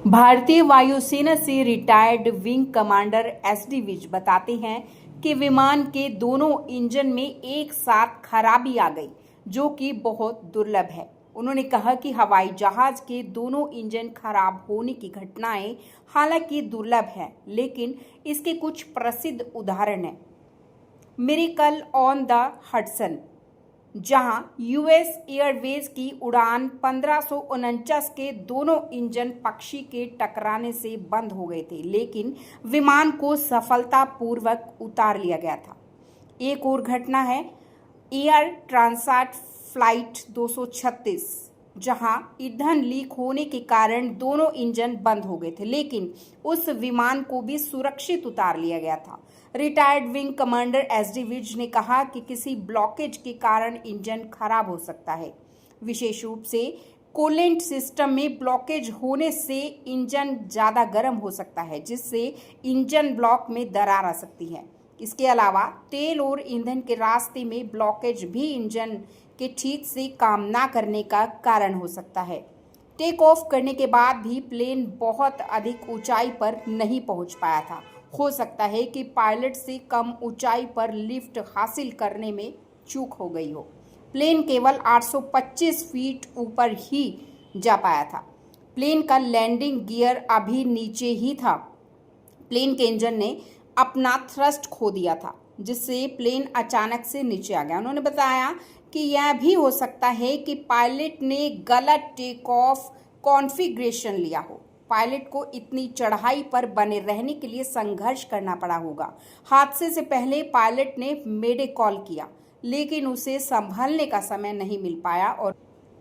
भारतीय वायुसेना से retired wing commander SD Vij बताते हैं कि विमान के दोनों इंजन में एक साथ खराबी आ गई, जो कि बहुत दुर्लभ है। उन्होंने कहा कि हवाई जहाज के दोनों इंजन खराब होने की घटनाएं हालांकि दुर्लभ है, लेकिन इसके कुछ प्रसिद्ध उदाहरण हैं। मिरेकल ऑन द हडसन, जहां यूएस एयरवेज की उड़ान 1549 के दोनों इंजन पक्षी के टकराने से बंद हो गए थे, लेकिन विमान को सफलतापूर्वक उतार लिया गया था। एक और घटना है एयर ट्रांसट फ्लाइट 236, जहां ईंधन लीक होने के कारण दोनों इंजन बंद हो गए थे, लेकिन उस विमान को भी सुरक्षित उतार लिया गया था। Retired wing commander SD Vij ने कहा कि किसी ब्लॉकेज के कारण इंजन खराब हो सकता है। विशेष रूप से कूलेंट सिस्टम में ब्लॉकेज होने से इंजन ज़्यादा गर्म हो सकता है, जिससे इंजन ब्लॉक में दरार आ सकती है। इसके अलावा तेल और ईंधन के रास्ते में ब्लॉकेज भी इंजन के ठीक से काम ना करने का कारण हो सकता है। टेक ऑफ करने के बाद भी प्लेन बहुत अधिक ऊंचाई पर नहीं पहुंच पाया था। हो सकता है कि पायलट से कम ऊंचाई पर लिफ्ट हासिल करने में चूक हो गई हो। प्लेन केवल 825 फीट ऊपर ही जा पाया था। प्लेन का लैंडिंग गियर अभी नीचे ही था। प्लेन के इंजन ने अपना थ्रस्ट खो दिया था, जिससे प्लेन अचानक से नीचे आ गया। उन्होंने बताया कि यह भी हो सकता है कि पायलट ने गलत टेक ऑफ कॉन्फ़िगरेशन लिया हो। पायलट को इतनी चढ़ाई पर बने रहने के लिए संघर्ष करना पड़ा होगा। हादसे से पहले पायलट ने मेडे कॉल किया, लेकिन उसे संभलने का समय नहीं मिल पाया और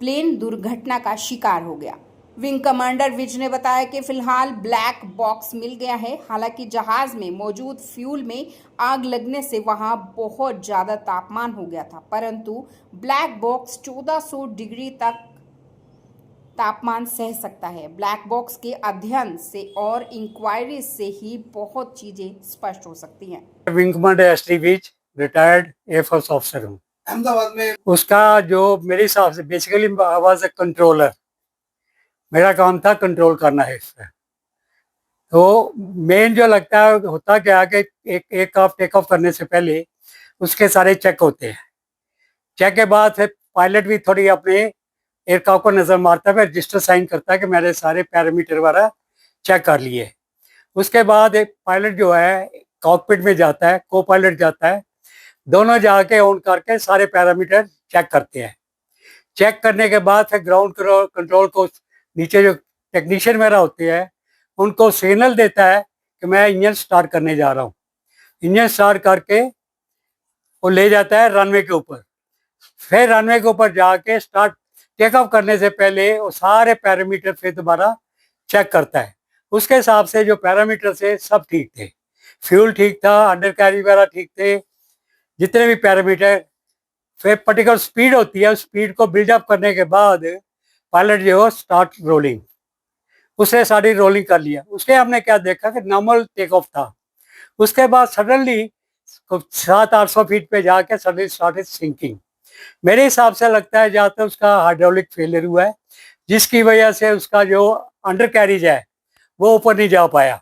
प्लेन दुर्घटना का शिकार हो गया। विंग कमांडर विज ने बताया कि फिलहाल ब्लैक बॉक्स मिल गया है। हालांकि जहाज में मौजूद फ्यूल में आग लगने से वहां बहुत ज़्यादा तापमान हो गया था, परंतु ब्लैक बॉक्स 1400 डिग्री तक तापमान सह सकता है। ब्लैक बॉक्स के अध्ययन से और इंक्वायरी से ही बहुत चीजें स्पष्ट हो सकती हैं। Wing commander SD Vij retired air force officer हूँ अहमदाबाद में। उसका जो मेरे हिसाब से basically I was a controller, मेरा काम था कंट्रोल करना है इससे। तो मेन जो लगता है होता क्या है कि एक टेक ऑफ करने से पहले उसके सारे चेक होते हैं। चेक के बाद फिर पायलट भी थोड़ी अपने एयरक्राफ्ट को नज़र मारता है, रजिस्टर साइन करता है कि मैंने सारे पैरामीटर वगैरह चेक कर लिए। उसके बाद एक पायलट जो है कॉकपिट में जाता है, को पायलट जाता है, दोनों जाके ऑन करके सारे पैरामीटर चेक करते हैं। चेक करने के बाद फिर ग्राउंड कंट्रोल को नीचे जो टेक्नीशियन वगैरह होते हैं उनको सिग्नल देता है कि मैं इंजन स्टार्ट करने जा रहा हूँ। इंजन स्टार्ट करके वो ले जाता है रनवे के ऊपर। फिर रनवे के ऊपर जाके स्टार्ट टेक ऑफ करने से पहले वो सारे पैरामीटर फिर दोबारा चेक करता है। उसके हिसाब से जो पैरामीटर थे सब ठीक थे, फ्यूल ठीक था, अंडर कैरी वगैरह ठीक थे, जितने भी पैरामीटर। फिर पर्टिकुलर स्पीड होती है, उस स्पीड को बिल्डअप करने के बाद पायलट जो है स्टार्ट रोलिंग, उसने सारी रोलिंग कर लिया। उसके हमने क्या देखा कि नॉर्मल टेक ऑफ था। उसके बाद सडनली 700-800 फीट पे जाके सडनली स्टार्टेड सिंकिंग। मेरे हिसाब से लगता है जहाँ तक उसका हाइड्रोलिक फेलियर हुआ है, जिसकी वजह से उसका जो अंडर कैरिज है वो ऊपर नहीं जा पाया।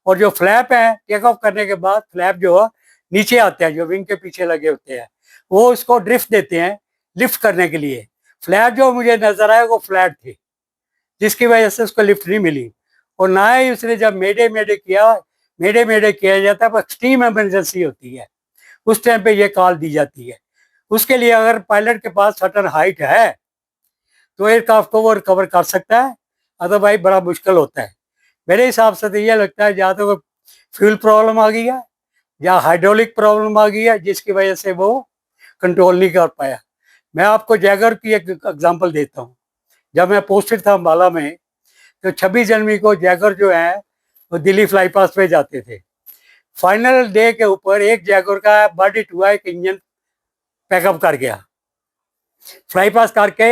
और जो फ्लैप है टेक ऑफ करने के बाद फ्लैप जो है नीचे आते हैं, जो विंग के पीछे लगे होते हैं, वो उसको ड्रिफ्ट देते हैं लिफ्ट करने के लिए। फ्लैप जो मुझे नजर आया वो फ्लैट थे, जिसकी वजह से उसको लिफ्ट नहीं मिली। और ना ही उसने जब मेडे किया जाता है, एक्सट्रीम इमरजेंसी होती है, उस टाइम पे ये कॉल दी जाती है। उसके लिए अगर पायलट के पास सर्टन हाइट है तो एयरक्राफ्ट को वो रिकवर कर सकता है, अदरवाइज बड़ा मुश्किल होता है। मेरे हिसाब से तो ये लगता है या तो फ्यूल प्रॉब्लम आ गई है या हाइड्रोलिक प्रॉब्लम आ गई है, जिसकी वजह से वो कंट्रोल नहीं कर पाया। मैं आपको जैगर की एक एग्जांपल देता हूँ। जब मैं पोस्टेड था अम्बाला में, तो 26 जनवरी को जैगर जो है वो दिल्ली फ्लाई पास पे जाते थे। फाइनल डे के ऊपर एक जैगर का बर्ड हिट हुआ, एक इंजन पैकअप कर गया, फ्लाई पास करके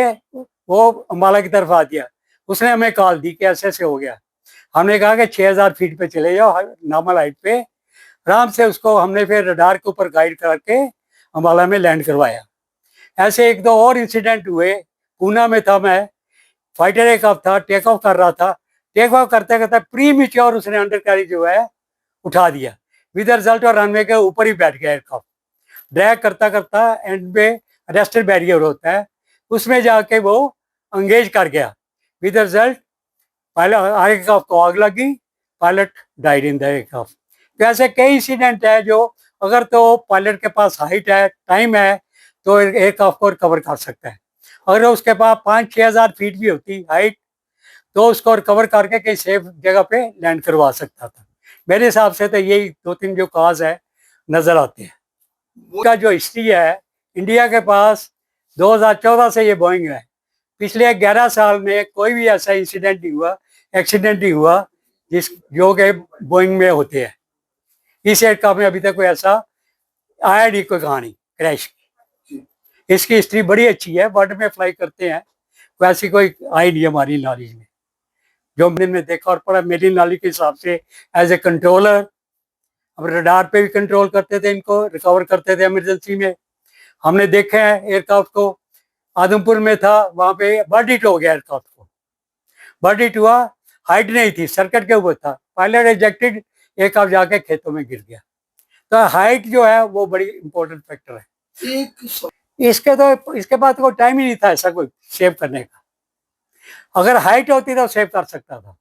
वो अम्बाला की तरफ आ गया। उसने हमें कॉल दी कि ऐसे ऐसे हो गया। हमने कहा कि 6000 फीट पे चले जाओ नॉर्मल हाइट पे, आराम से। उसको हमने फिर रडार के ऊपर गाइड करके अम्बाला में लैंड करवाया। ऐसे एक दो और इंसिडेंट हुए। पूना में था मैं, फाइटर एयरक्राफ्ट था, टेक ऑफ कर रहा था। टेक ऑफ करते करते प्री मिच्योर उसने अंडर कैरेज जो है उठा दिया, विद रिजल्ट और रनवे के ऊपर ही बैठ गया एयरक्राफ्ट। ड्रैग करता करता एंड में अरेस्टर बैरियर होता है, उसमें जाके वो एंगेज कर गया, विद रिजल्ट पायलट एयरक्राफ्ट को आग लगी, pilot died in the aircraft. तो ऐसे कई इंसिडेंट है जो अगर तो पायलट के पास हाइट है, टाइम है, तो एयरक्राफ्ट को रिकवर कर सकता है। अगर उसके पास 5-6 हज़ार फीट भी होती हाइट, तो उसको रिकवर करके कहीं सेफ जगह पे लैंड करवा सकता था। मेरे हिसाब से तो यही 2-3 जो काज है नजर आते हैं। उसका जो हिस्ट्री है, इंडिया के पास 2014 से ये बोइंग है, पिछले 11 साल में कोई भी ऐसा इंसिडेंट नहीं हुआ, एक्सीडेंट नहीं हुआ जो कि बोइंग में होते हैं। इस एयरक्राफ्ट में अभी तक कोई ऐसा आया नहीं, कोई कहानी क्रैश की। इसकी हिस्ट्री बड़ी अच्छी है, वर्ल्ड में फ्लाई करते हैं, वैसी कोई आई नहीं हमारी नॉलेज में। जो मैंने देखा और पढ़ा, मेरी नॉलेज के हिसाब से एज ए कंट्रोलर, हम रडार पे भी कंट्रोल करते थे, इनको रिकवर करते थे इमरजेंसी में। हमने देखे हैं एयरक्राफ्ट को, आदमपुर में था, वहां पे बर्ड हिट हो गया एयरक्राफ्ट को। बर्ड हिट हुआ, हाइट नहीं थी, सर्किट के ऊपर था, पायलट एजेक्टेड, एयरक्राफ्ट जाके खेतों में गिर गया। तो हाइट जो है वो बड़ी इंपॉर्टेंट फैक्टर है। इसके बाद कोई टाइम ही नहीं था ऐसा कोई सेव करने का। अगर हाइट होती तो सेव कर सकता था,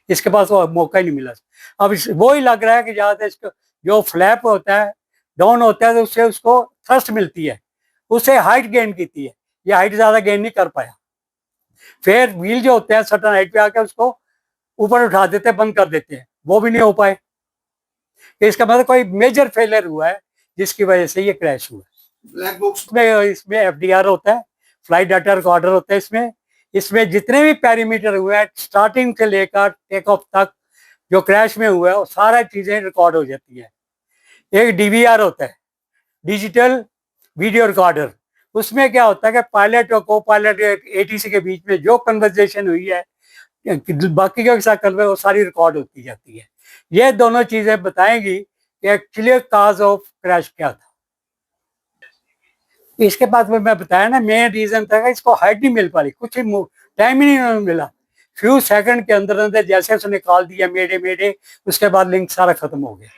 इसके पास वो मौका ही नहीं मिला। अब वो ही लग रहा है कि ज़्यादा इसको जो फ्लैप होता है, डाउन होता है, तो उससे उसको थ्रस्ट मिलती है, उससे हाइट गेन की है। ये हाइट ज़्यादा गेन नहीं कर पाया। फिर व्हील जो होते हैं सटन हाइट पे आके उसको ऊपर उठा देते हैं, बंद कर देते हैं, वो भी नहीं हो पाए। इसका मतलब कोई मेजर फेलियर हुआ है जिसकी वजह से ये क्रैश हुआ। ब्लैक बॉक्स में इसमें एफडीआर होता है, फ्लाइट डाटा रिकॉर्डर होता है। इसमें जितने भी पैरामीटर हुए हैं स्टार्टिंग से लेकर टेक ऑफ तक जो क्रैश में हुआ है, वो सारा चीजें रिकॉर्ड हो जाती है। एक डीवीआर होता है, डिजिटल वीडियो रिकॉर्डर। उसमें क्या होता है कि पायलट और को पायलट एटीसी के बीच में जो कन्वर्सेशन हुई है बाकी के साथ कर वो सारी रिकॉर्ड होती जाती है। ये दोनों चीजें बताएंगी कि एक्चुअली काज ऑफ क्रैश क्या था। इसके बाद में मैं बताया ना, मेन रीजन था कि इसको हाइट नहीं मिल पा रही, कुछ टाइम ही नहीं मिला। फ्यू सेकंड के अंदर अंदर जैसे उसने कॉल दिया मेडे मेडे, उसके बाद लिंक सारा खत्म हो गया।